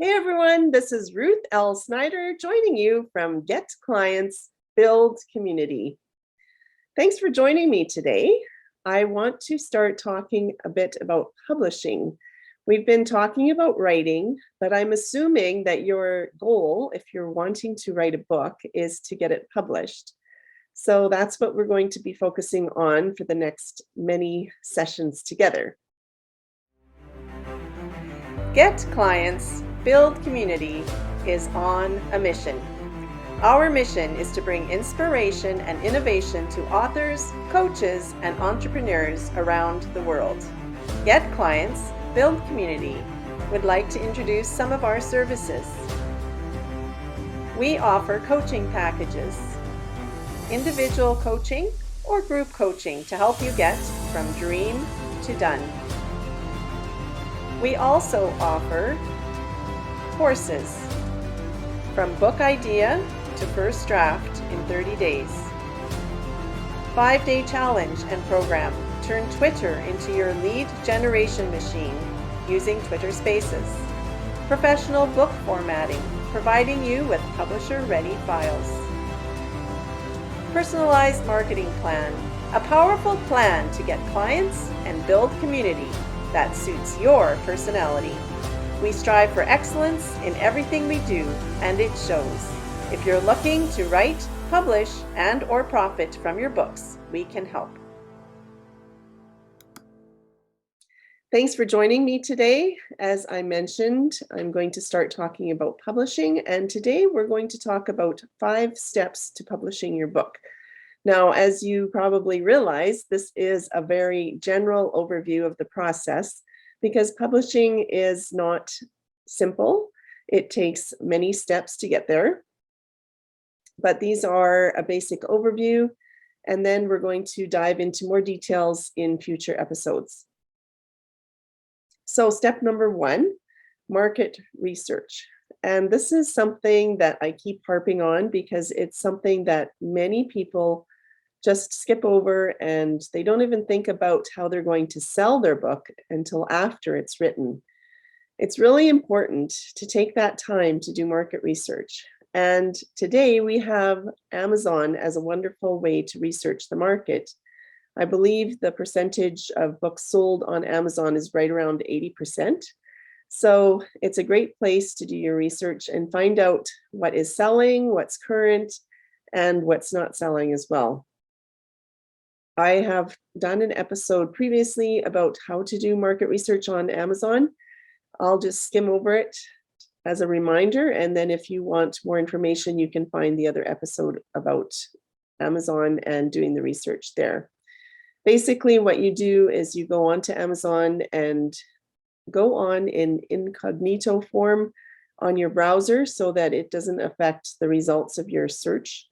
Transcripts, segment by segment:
Hey everyone, this is Ruth L. Snyder joining you from Get Clients, Build Community. Thanks for joining me today. I want to start talking a bit about publishing. We've been talking about writing, but I'm assuming that your goal, if you're wanting to write a book, is to get it published. So that's what we're going to be focusing on for the next many sessions together. Get Clients, Build Community is on a mission. Our mission is to bring inspiration and innovation to authors, coaches, and entrepreneurs around the world. Get Clients, Build Community would like to introduce some of our services. We offer coaching packages, individual coaching or group coaching to help you get from dream to done. We also offer courses from book idea to first draft in 30 days. 5-day challenge and program. Turn Twitter into your lead generation machine using Twitter Spaces. Professional book formatting, providing you with publisher-ready files. Personalized marketing plan, a powerful plan to get clients and build community that suits your personality. We strive for excellence in everything we do, and it shows. If you're looking to write, publish, and/or profit from your books, we can help. Thanks for joining me today. As I mentioned, I'm going to start talking about publishing, and today we're going to talk about 5 steps to publishing your book. Now, as you probably realize, this is a very general overview of the process because publishing is not simple. It takes many steps to get there. But these are a basic overview, and then we're going to dive into more details in future episodes. So step number 1, market research. And this is something that I keep harping on because it's something that many people just skip over and they don't even think about how they're going to sell their book until after it's written. It's really important to take that time to do market research. And today we have Amazon as a wonderful way to research the market. I believe the percentage of books sold on Amazon is right around 80%. So it's a great place to do your research and find out what is selling, what's current, and what's not selling as well. I have done an episode previously about how to do market research on Amazon. I'll just skim over it as a reminder, and then if you want more information, you can find the other episode about Amazon and doing the research there. Basically, what you do is you go onto Amazon and go on in incognito form on your browser so that it doesn't affect the results of your search.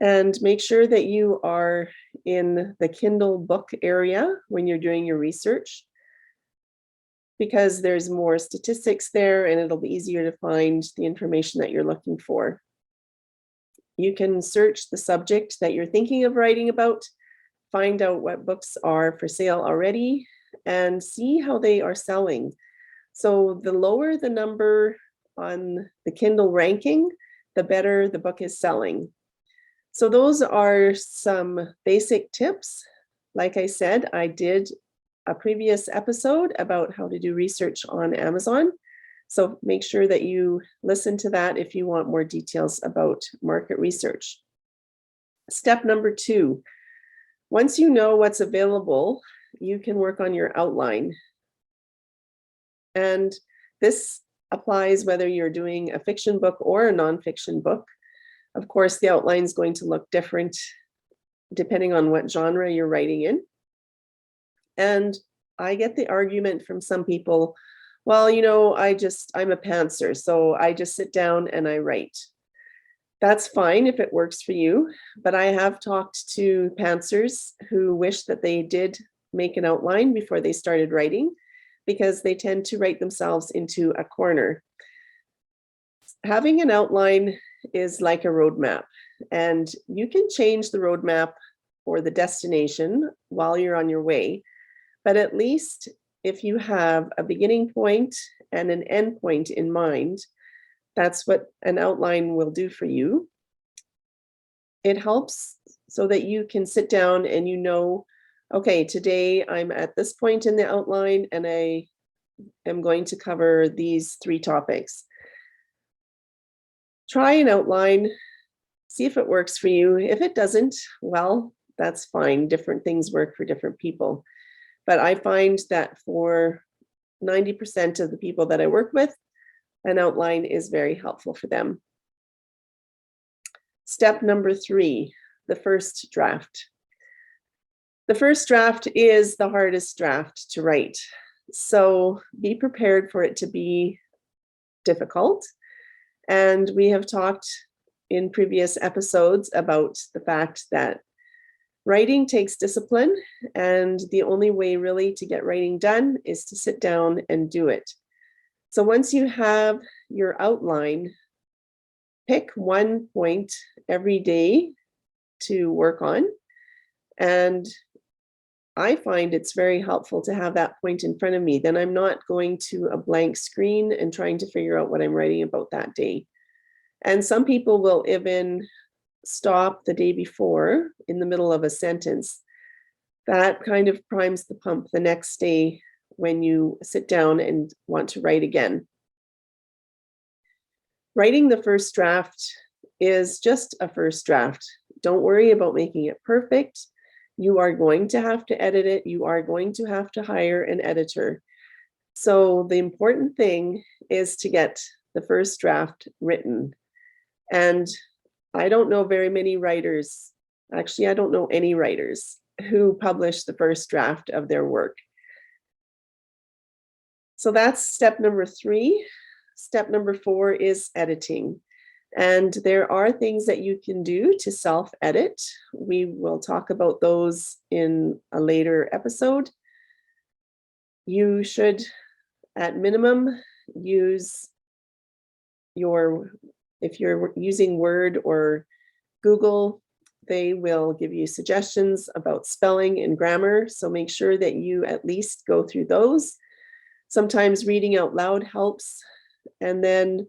And make sure that you are in the Kindle book area when you're doing your research, because there's more statistics there and it'll be easier to find the information that you're looking for. You can search the subject that you're thinking of writing about, find out what books are for sale already, and see how they are selling. So the lower the number on the Kindle ranking, the better the book is selling. So those are some basic tips. Like I said, I did a previous episode about how to do research on Amazon. So make sure that you listen to that if you want more details about market research. Step number 2, once you know what's available, you can work on your outline. And this applies whether you're doing a fiction book or a nonfiction book. Of course, the outline is going to look different depending on what genre you're writing in. And I get the argument from some people, well, I'm a pantser, so I just sit down and I write. That's fine if it works for you, but I have talked to pantsers who wish that they did make an outline before they started writing because they tend to write themselves into a corner. Having an outline is like a roadmap, and you can change the roadmap or the destination while you're on your way, but at least if you have a beginning point and an end point in mind, that's what an outline will do for you. It helps so that you can sit down and you know, okay, today I'm at this point in the outline and I am going to cover these 3 topics. Try an outline, see if it works for you. If it doesn't, well, that's fine. Different things work for different people. But I find that for 90% of the people that I work with, an outline is very helpful for them. Step number 3, the first draft. The first draft is the hardest draft to write. So be prepared for it to be difficult. And we have talked in previous episodes about the fact that writing takes discipline, and the only way really to get writing done is to sit down and do it. So once you have your outline, pick one point every day to work on. And I find it's very helpful to have that point in front of me. Then I'm not going to a blank screen and trying to figure out what I'm writing about that day. And some people will even stop the day before in the middle of a sentence. That kind of primes the pump the next day when you sit down and want to write again. Writing the first draft is just a first draft. Don't worry about making it perfect. You are going to have to edit it. You are going to have to hire an editor. So the important thing is to get the first draft written. And I don't know very many writers, actually, I don't know any writers who publish the first draft of their work. So that's step number 3. Step number 4 is editing. And there are things that you can do to self-edit. We will talk about those in a later episode. You should, at minimum, use if you're using Word or Google, they will give you suggestions about spelling and grammar. So make sure that you at least go through those. Sometimes reading out loud helps. And then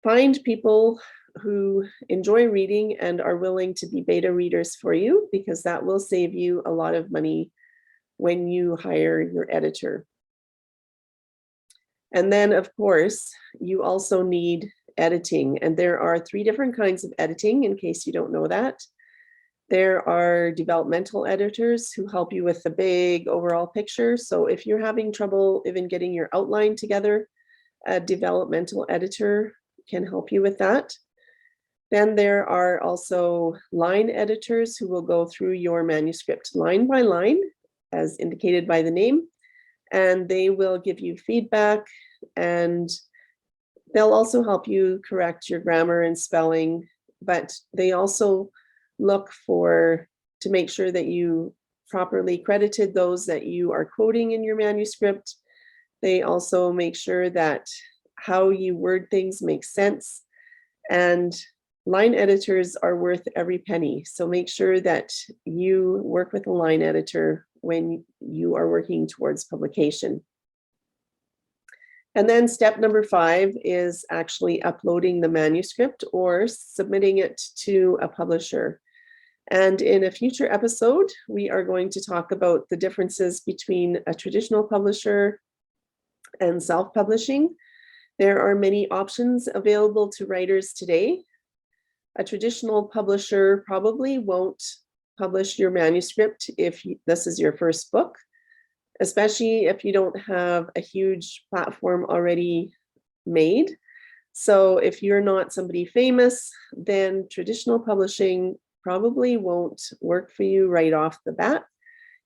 find people who enjoy reading and are willing to be beta readers for you, because that will save you a lot of money when you hire your editor. And then, of course, you also need editing. And there are 3 different kinds of editing, in case you don't know that. There are developmental editors who help you with the big overall picture. So if you're having trouble even getting your outline together, a developmental editor can help you with that. Then there are also line editors who will go through your manuscript line by line, as indicated by the name, and they will give you feedback, and they'll also help you correct your grammar and spelling, but they also look to make sure that you properly credited those that you are quoting in your manuscript. They also make sure that how you word things makes sense. And line editors are worth every penny. So make sure that you work with a line editor when you are working towards publication. And then step number 5 is actually uploading the manuscript or submitting it to a publisher. And in a future episode, we are going to talk about the differences between a traditional publisher and self-publishing. There are many options available to writers today. A traditional publisher probably won't publish your manuscript if this is your first book, especially if you don't have a huge platform already made. So if you're not somebody famous, then traditional publishing probably won't work for you right off the bat.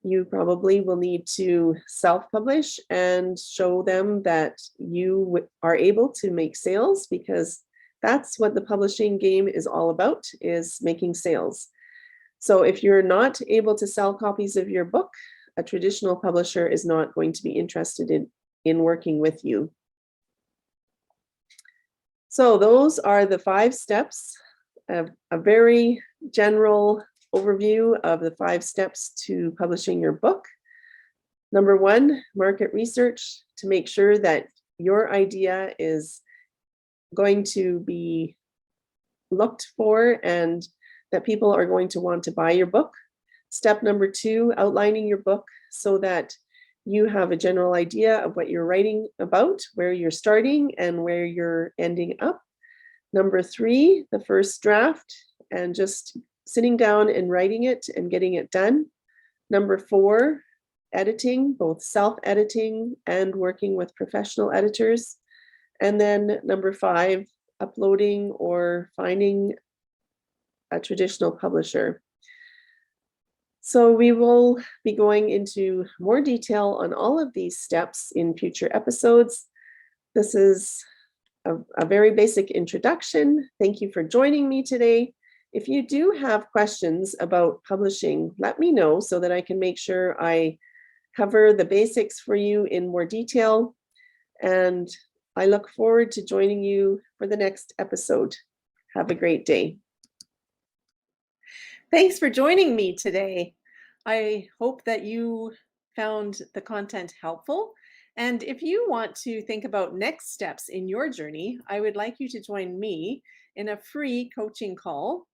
You probably will need to self-publish and show them that you are able to make sales, because that's what the publishing game is all about, is making sales. So if you're not able to sell copies of your book, a traditional publisher is not going to be interested in working with you. So those are the 5 steps, a very general overview of the 5 steps to publishing your book. Number one, market research to make sure that your idea is going to be looked for and that people are going to want to buy your book. Step number two, outlining your book so that you have a general idea of what you're writing about, where you're starting and where you're ending up. Number three, the first draft and just sitting down and writing it and getting it done. Number four, editing, both self-editing and working with professional editors. And then number five, uploading or finding a traditional publisher. So we will be going into more detail on all of these steps in future episodes. This is a very basic introduction. Thank you for joining me today. If you do have questions about publishing, let me know so that I can make sure I cover the basics for you in more detail. And I look forward to joining you for the next episode. Have a great day. Thanks for joining me today. I hope that you found the content helpful. And if you want to think about next steps in your journey, I would like you to join me in a free coaching call.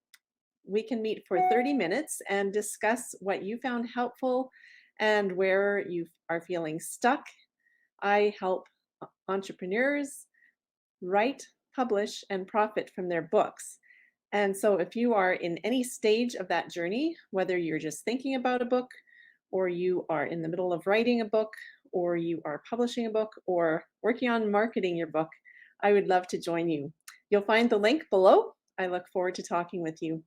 We can meet for 30 minutes and discuss what you found helpful and where you are feeling stuck. I help entrepreneurs write, publish, and profit from their books. And so if you are in any stage of that journey, whether you're just thinking about a book, or you are in the middle of writing a book, or you are publishing a book, or working on marketing your book, I would love to join you. You'll find the link below. I look forward to talking with you.